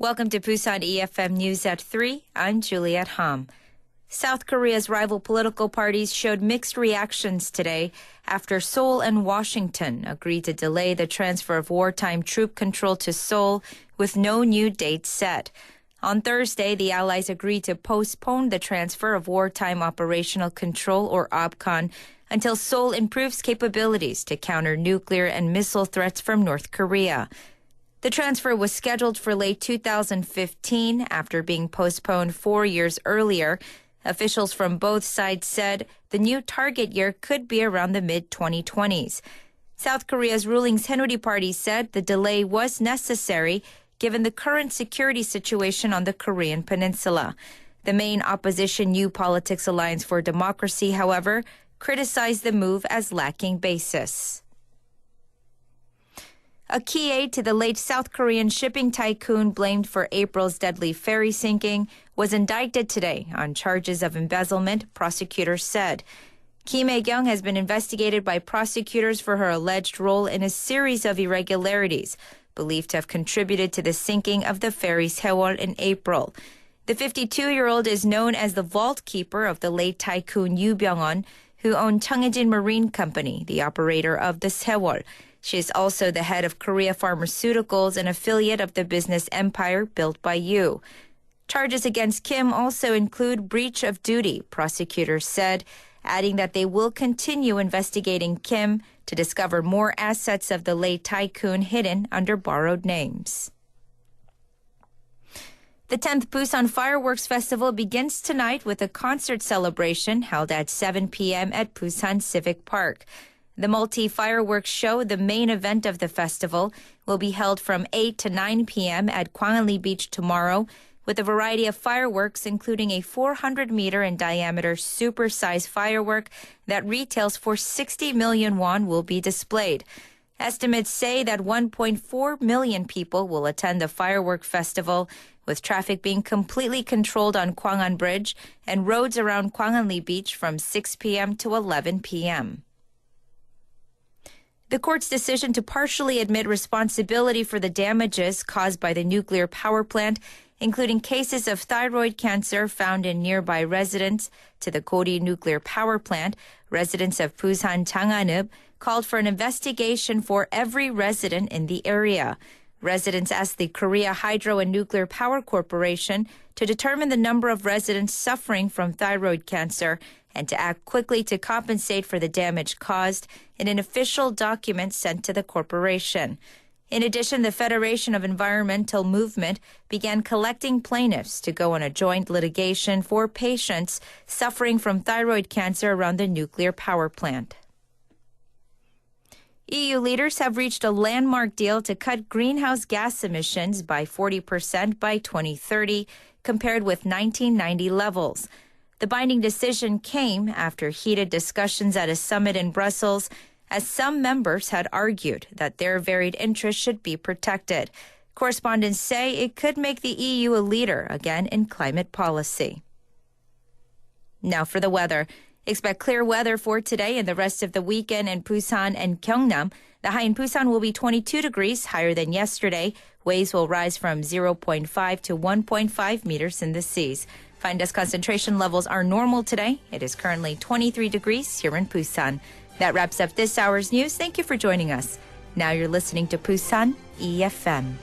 Welcome to Busan EFM News at 3. I'm Juliet Hom. South Korea's rival political parties showed mixed reactions today after Seoul and Washington agreed to delay the transfer of wartime troop control to Seoul with no new date set. On Thursday, the allies agreed to postpone the transfer of wartime operational control, or OPCON, until Seoul improves capabilities to counter nuclear and missile threats from North Korea. The transfer was scheduled for late 2015 after being postponed 4 years earlier. Officials from both sides said the new target year could be around the mid-2020s. South Korea's ruling Saenuri Party said the delay was necessary given the current security situation on the Korean peninsula. The main opposition New Politics Alliance for Democracy, however, criticized the move as lacking basis. A key aide to the late South Korean shipping tycoon blamed for April's deadly ferry sinking was indicted today on charges of embezzlement, prosecutors said. Kim Hae-kyung has been investigated by prosecutors for her alleged role in a series of irregularities, believed to have contributed to the sinking of the ferry Seoul in April. The 52-year-old is known as the vault keeper of the late tycoon Yoo Byung-won, who owned Cheongjin Marine Company, the operator of the Seoul. She is also the head of Korea Pharmaceuticals, an affiliate of the business empire built by Yoo. Charges against Kim also include breach of duty, prosecutors said, adding that they will continue investigating Kim to discover more assets of the late tycoon hidden under borrowed names. The 10th Busan Fireworks Festival begins tonight with a concert celebration held at 7 p.m. at Busan Civic Park. The multi-fireworks show, the main event of the festival, will be held from 8 to 9 p.m. at Gwanghwaneoli Beach tomorrow, with a variety of fireworks, including a 400-meter in diameter super-size firework that retails for 60 million won will be displayed. Estimates say that 1.4 million people will attend the firework festival, with traffic being completely controlled on Gwanghwan Bridge and roads around Gwanghwaneoli Beach from 6 p.m. to 11 p.m. The court's decision to partially admit responsibility for the damages caused by the nuclear power plant, including cases of thyroid cancer found in nearby residents to the Gori nuclear power plant, residents of Busan Janganub, called for an investigation for every resident in the area. Residents asked the Korea Hydro and Nuclear Power Corporation to determine the number of residents suffering from thyroid cancer and to act quickly to compensate for the damage caused in an official document sent to the corporation. In addition, the Federation of Environmental Movement began collecting plaintiffs to go on a joint litigation for patients suffering from thyroid cancer around the nuclear power plant. EU leaders have reached a landmark deal to cut greenhouse gas emissions by 40% by 2030, compared with 1990 levels. The binding decision came after heated discussions at a summit in Brussels, as some members had argued that their varied interests should be protected. Correspondents say it could make the EU a leader again in climate policy. Now for the weather. Expect clear weather for today and the rest of the weekend in Busan and Gyeongnam. The high in Busan will be 22 degrees, higher than yesterday. Waves will rise from 0.5 to 1.5 meters in the seas. Fine dust concentration levels are normal today. It is currently 23 degrees here in Busan. That wraps up this hour's news. Thank you for joining us. Now you're listening to Busan EFM.